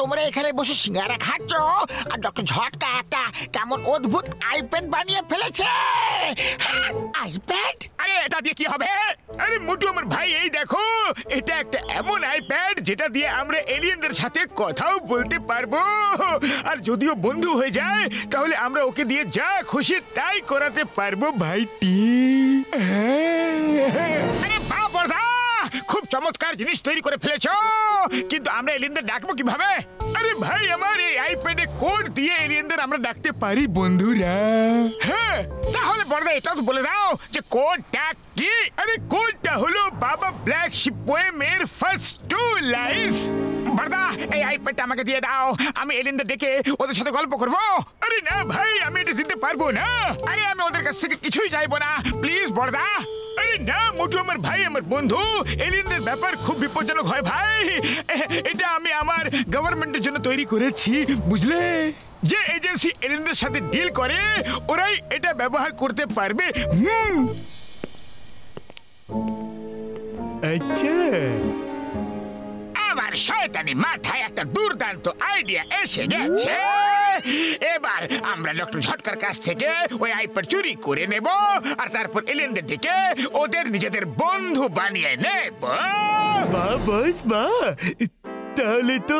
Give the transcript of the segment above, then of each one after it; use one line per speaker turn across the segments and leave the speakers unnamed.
তোমরা এখানে বসে সিঙ্গারা খাচ্ছ আর ডক্টর ঝটকা একটা কেমন অদ্ভুত আইপ্যাড বানিয়ে ফেলেছে। আইপ্যাড?
আরে এটা দিয়ে কি হবে? আরে মোটু আমার ভাই, এই দেখো, এটা একটা এমন আইপ্যাড যেটা দিয়ে আমরা এলিয়েনদের সাথে কথাও বলতে পারবো। আর যদিও বন্ধু হয়ে যায় তাহলে আমরা ওকে দিয়ে যা খুশি তাই করাতে পারবো ভাইটি। আরে বাবা, খুব চমৎকার জিনিস তৈরি করে ফেলেছো, কিন্তু আমরা এলিয়েনদের ডাকবো কিভাবে? আরে ভাই আমার, এই আইপ্যাডে কোড দিয়ে এলিয়েনদের আমরা ডাকতে পারি বন্ধুরা। হ্যাঁ, তাহলে বড়দা এটাও তো বলে দাও যে কোডটা কি? আরে কোডটা হলো বাবা ব্ল্যাক শিপ পোয়েমের ফার্স্ট 2 লাইনস। বড়দা, এই আইপ্যাডটা আমাকে দিয়ে দাও, আমি এলিয়েনদের ডেকে ওদের সাথে গল্প করব। আরে না ভাই, আমি এটা দিতে পারবো না। আরে আমি ওদের কাছ থেকে কিছুই চাইবো না, প্লিজ বড়দা। আরে না মোটু আমার ভাই, আমার বন্ধু, এলিয়েনদের ব্যাপার খুব বিপজ্জনক হয় ভাই। এটা আমি আমার গভর্নমেন্টের জন্য তৈরি করেছি, বুঝলে? যে এজেন্সি এলিয়েনদের সাথে ডিল করে ওরাই এটা ব্যবহার করতে পারবে। আচ্ছা, আমার শয়তানি মাথায় একটা দুর্দান্ত আইডিয়া এসে গেছে। এবার আমরা ডক্টর ঝটকার কাছ থেকে ওই আইপ্যাড চুরি করে নেব আর তারপর এলিয়েনদের ডেকে ওদের নিজেদের বন্ধু বানিয়ে নেব।
বাহ বস বাহ, তাহলে তো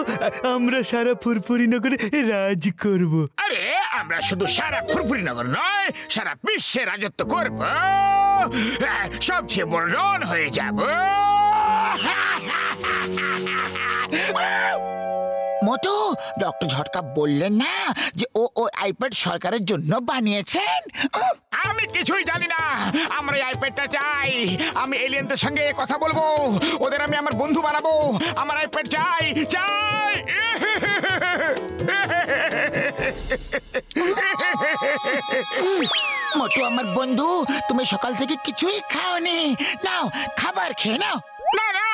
আমরা সারা ফুরফুরি নগরে রাজ করব।
আরে আমরা শুধু সারা ফুরফুরি নগর নয়, সারা বিশ্বে রাজত্ব করব, সবচেয়ে বড় ডন হয়ে যাব।
মোটু, ডক্টর ঝটকা বললেন না যে ও আইপ্যাড সরকারের জন্য বানিয়েছেন?
আমি কিছুই জানি না, আমরা এই আইপ্যাডটা চাই। আমি এলিয়েনদের সঙ্গে কথা বলবো, ওদের আমি আমার বন্ধু বানাবো। আমার আইপ্যাড চাই, চাই।
মোটু আমার বন্ধু, তুমি সকাল থেকে কিছুই খাওনি, নাও খাবার খেয়ে নাও।
না না,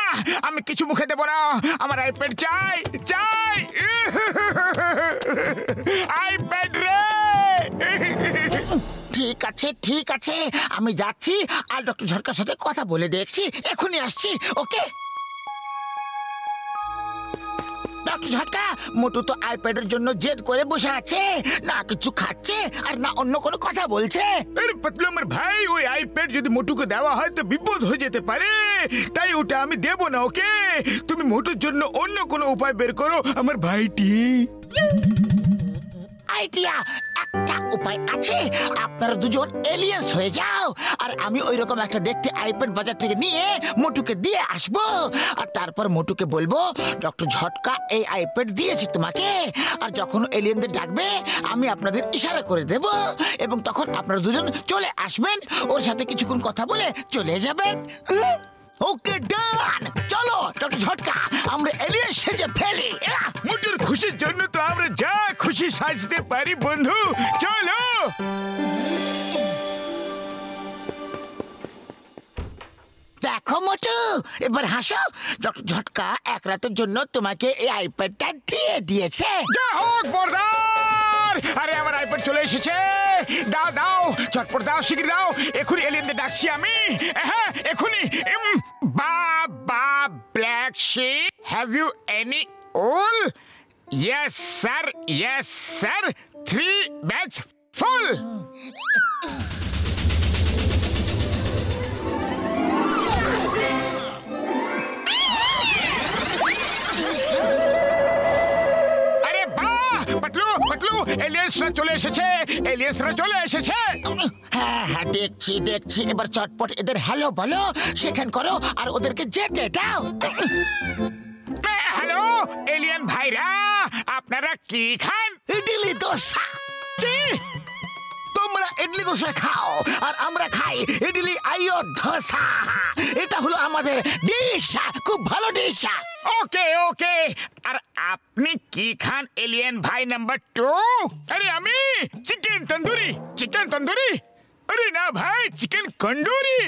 আমি কিছু মুখে দেবো না, আমার আইপ্যাড চাই, চাই। আইপ্যাড রে।
ঠিক আছে ঠিক আছে, আমি যাচ্ছি আর ডক্টর ঝটকার সাথে কথা বলে দেখছি, এখনই আসছি। ওকে ডক্টর ঝটকা, মোটু তো আইপ্যাডের জন্য জেদ করে বসে আছে, না কিছু খাচ্ছে আর না অন্য কোনো কথা বলছে।
আরে পাতলু আমার ভাই, ওই আইপ্যাড যদি মোটুকে দেওয়া হয় তো বিপদ হয়ে যেতে পারে, তাই ওটা আমি দেব না। ওকে, তুমি মোটুর জন্য অন্য কোনো উপায় বের করো আমার ভাইটি।
আইডিয়া, একটা উপায় আছে। আপনারা দুজন এলিয়েন্স হয়ে যাও আর আমি ওই রকম একটা দেখতে আইপ্যাড বাজার থেকে নিয়ে মোটুকে দিয়ে আসবো। আর তারপর মোটুকে বলবো ডক্টর ঝটকা এই আইপ্যাড দিয়েছে তোমাকে, আর যখন এলিয়েনদের ডাকবে আমি আপনাদের ইশারা করে দেব এবং তখন আপনারা দুজন চলে আসবেন, ওর সাথে কিছুক্ষণ কথা বলে চলে যাবেন। ওকে ডান, চলো ডক্টর ঝটকা, আমরা এলিয়েন সেজে ফেলি।
মোটুর খুশির জন্য তো আমরা যা খুশি সাজতে পারি বন্ধু, চলো।
দেখো মোটু, এবার হাসো, ডক্টর ঝটকা এক রাতের জন্য তোমাকে এই আইপ্যাডটা দিয়ে দিয়েছে।
যা হোক বর্দার, আরে আমার আইপ্যাড চলে এসেছে, দাও দাও, চটপট দাও, শিগগির দাও, এখনই এলিয়েনদের ডাকছি আমি। হ্যাঁ এখনই। Baa baa black sheep, have you any wool? Yes sir, yes sir, 3 bags full. আরে বাহ পাতলু, পাতলু, এলিয়েন্সরা চলে এসেছে, এলিয়েন্সরা চলে এসেছে।
হ্যাঁ হ্যাঁ দেখছি দেখছি, এবার চটপট এদের হ্যালো বলো, সেখান করো আর ওদেরকে যেতে দাও।
হ্যালো এলিয়েন ভাইরা, আপনারা কি খান?
ইডলি দোসা।
কি?
তোমরা ইডলি দোসা খাও আর আমরা খাই ইডলি আইও দোসা। এটা হলো আমাদের ডিশ, খুব ভালো ডিশ।
ওকে ওকে, আর আপনি কি খান এলিয়েন ভাই নাম্বার 2? আরে আমি চিকেন তন্দুরি, চিকেন তন্দুরি। আরে না ভাই, চিকেন কন্ডুরি।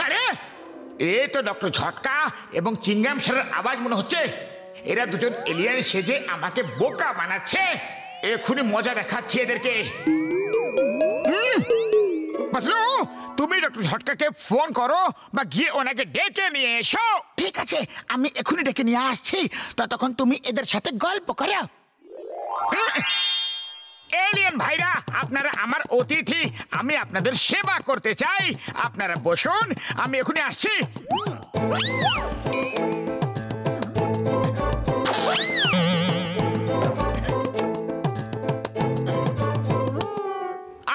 আরে এ তো ডক্টর ঝটকা এবং চিংগাম স্যারের আওয়াজ মনে হচ্ছে। এরা দুজন এলিয়েন সেজে আমাকে বোকা বানাচ্ছে, এক্ষুনি মজা দেখাচ্ছি এদেরকে। পাতলু, তুমি ডক্টর ঝটকাকে ফোন করো বা গিয়ে ওনাকে ডেকে নিয়ে এসো।
ঠিক আছে, আমি এখনই ডেকে নিয়ে আসছি, ততক্ষণ তুমি এদের সাথে গল্প করো।
এলিয়েন ভাইরা, আপনারা আমার অতিথি, আমি আপনাদের সেবা করতে চাই। আপনারা বসুন, আমি এখনই আসছি।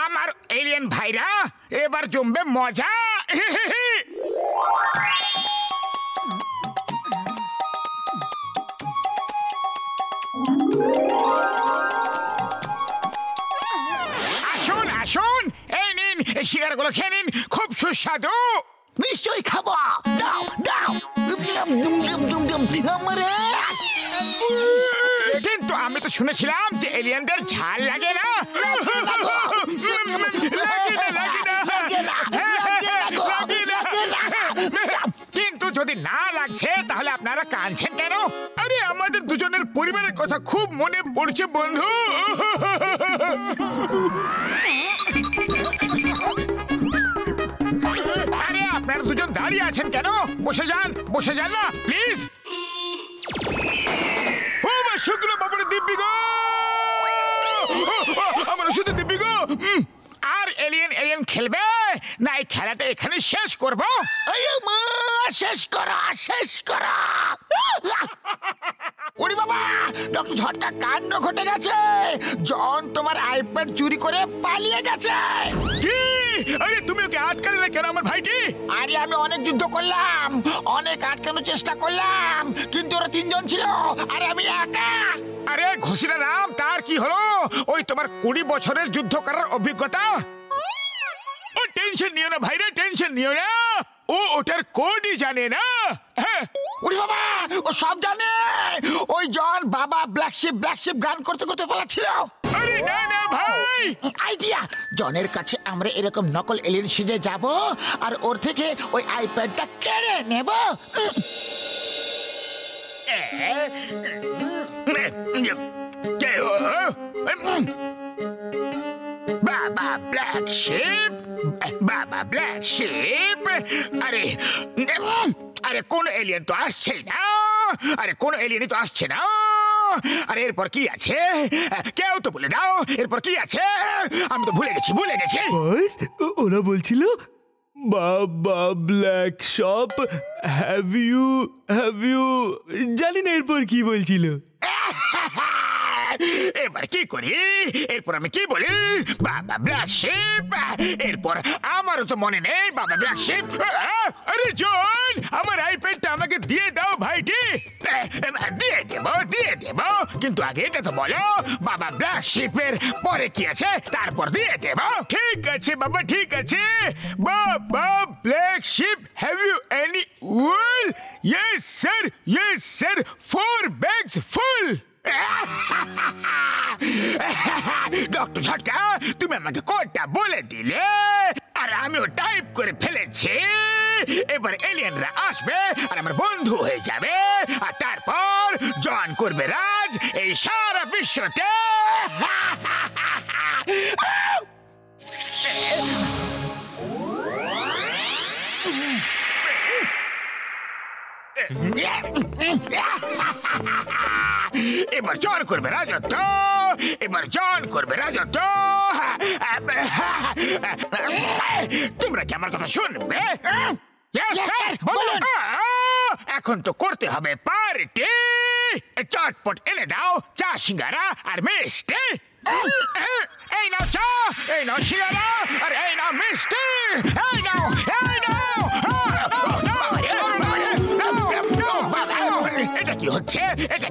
আমার এলিয়েন ভাইরা, এবার জমবে মজা। আসুন আসুন, এই নিন, এই শিকারগুলো খেয়ে নিন, খুব সুস্বাদু।
নিশ্চয়ই খাবো, দাও দাও। আমারে
কিন্তু আমি তো শুনেছিলাম যে এলিয়েনদের ঝাল লাগে না। কিন্তু যদি না লাগছে তাহলে আপনারা কাঁদছেন কেন? আরে আমাদের দুজনের পরিবারের কথা খুব মনে পড়ছে বন্ধু। আরে আপনারা দুজন দাঁড়িয়ে আছেন কেন? বসে যান না প্লিজ। শুক্র বাবুর দিব্যি গো, আমার শুধু দিব্যি গো। আর এলিয়েন খেলবে না এই খেলাটা এখানে শেষ করব?
শেষ করা। ওরে বাবা, ডক্টর ঝটকা কাণ্ড ঘটে গেছে। জন তোমার আইপ্যাড চুরি করে পালিয়ে গেছে।
কি? আরে তুমি ওকে আটকালে না কেন আমার ভাইটি?
আরে আমি অনেক যুদ্ধ করলাম, অনেক আটকানোর চেষ্টা করলাম, কিন্তু ওরা 3 জন ছিল আর আমি একা।
আরে ঘোষিরা রাম, তার কি হলো? ওই তোমার 20 বছরের যুদ্ধ করার অভিজ্ঞতা। ও টেনশন নিও না ভাইরে, টেনশন নিও না। ও ওটার কোডই জানে না। হ্যাঁ,
ওরে বাবা, ও সব জানে। ওই জন বাবা ব্ল্যাক শিপ গান করতে করতে পালাচ্ছিল।
আরে না না ভাই,
আইডিয়া, জনের কাছে আমরা এরকম নকল এলিয়েন সেজে যাব আর ওর থেকে ওই আইপ্যাডটা কেড়ে নেব।
বাবা ব্ল্যাক শিপ, আরে কোন এলিয়েন তো আসছে না। আরে কোন এলিয়েনই তো আসছে না। আরে এরপর কি আছে? কেউ তো বলে দাও, এরপর কি আছে? আমি তো ভুলে গেছি।
বস, ওরা বলছিল বাবা ব্ল্যাক শপ, হ্যাভ ইউ জানি না এরপর কি বলছিল।
এবার কি করি? এরপর আমি কি বলি? বাবা ব্ল্যাক শিপ। এরপর আমারও তো মনে নেই বাবা ব্ল্যাক শিপ। আরে জন, আমার আইপ্যাডটা আমাকে দিয়ে দাও ভাইটি। দিয়ে দেব, কিন্তু আগে এটা তো বলো বাবা ব্ল্যাক শিপের পরে কি আছে, তারপর দিয়ে দেব। ঠিক আছে বাবা, ঠিক আছে। Baa baa black sheep, have you any wool? Yes sir, 4 bags full. Doctor Jhatka, তুমি আমাকে কোডটা বলে দিলে আর আমিও টাইপ করে ফেলেছি। এবার এলিয়েনরা আসবে আর আমার বন্ধু হয়ে যাবে, আর তারপর জন করবে রাজ এই সারা বিশ্বতে। এবার জন করবে রাজত্ব, তোমরা কি আমার কথা শুনবে? এখন তো করতে হবে পার্টি। চটপট এনে দাও চা, সিঙ্গারা আর মিষ্টি। এই নাও চা, এই নাও সিঙ্গারা, আর এই নাও মিষ্টি। এই নাও। এটা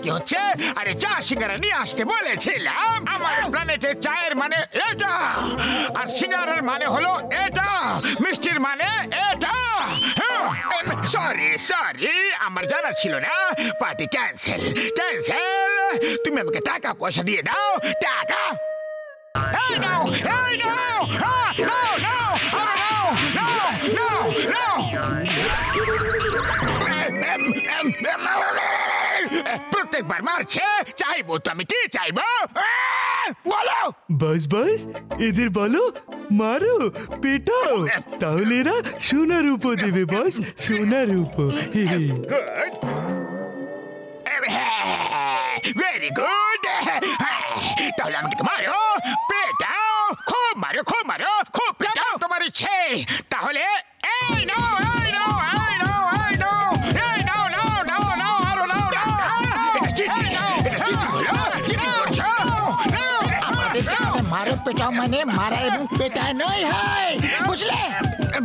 কি হচ্ছে? আরে চা সিঙ্গারা নিয়ে আসতে বলেছিলাম। আমার প্ল্যানেটে চায়ের মানে এটা, আর সিঙ্গারার মানে হলো এটা, মিষ্টির মানে এটা। সরি, আমার জানা ছিল না। Party cancel. তুমি আমাকে টাকা পয়সা দিয়ে দাও। টাকা প্রত্যেকবার মারছে। চাইবো তো আমি কি চাইবো বলো?
বস এদের বলো মারো পেটাও, তাহলে এরা সোনা রূপো দেবে বস, সোনা রূপো।
Good, very good. তাহলে আমাকে মারো, পেটাও, খুব মারো, খুব মারো, খুব পেটাও, তোমার ইচ্ছে। তাহলে এই নাও, এই নাও, এই নাও, এই নাও, এই নাও, নাও, নাও, নাও, আরো নাও, নাও। এটা চিঠি, এটা চিঠি হলো, চিঠি করছো।
মারো পেটাও মানে মারা এবং পেটা নয় হয়, বুঝলে?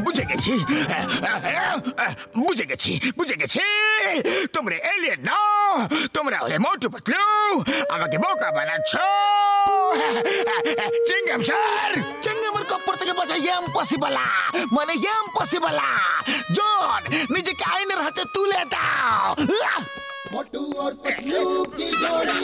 বুঝে গেছি, বুঝে গেছি, বুঝে গেছি। তোমরা এলিয়েন নাও, তোমরা হলে মোটু পাতলু, আমাকে বোকা বানাচ্ছ। চিংগাম স্যার,
চেঙ্গামের কপ্পর থেকে বাঁচা ইম্পসিবল, মানে ইম্পসিবল। জন, নিজেকে আইনের হাতে তুলে দাও।
मोटू और पतलू की जोड़ी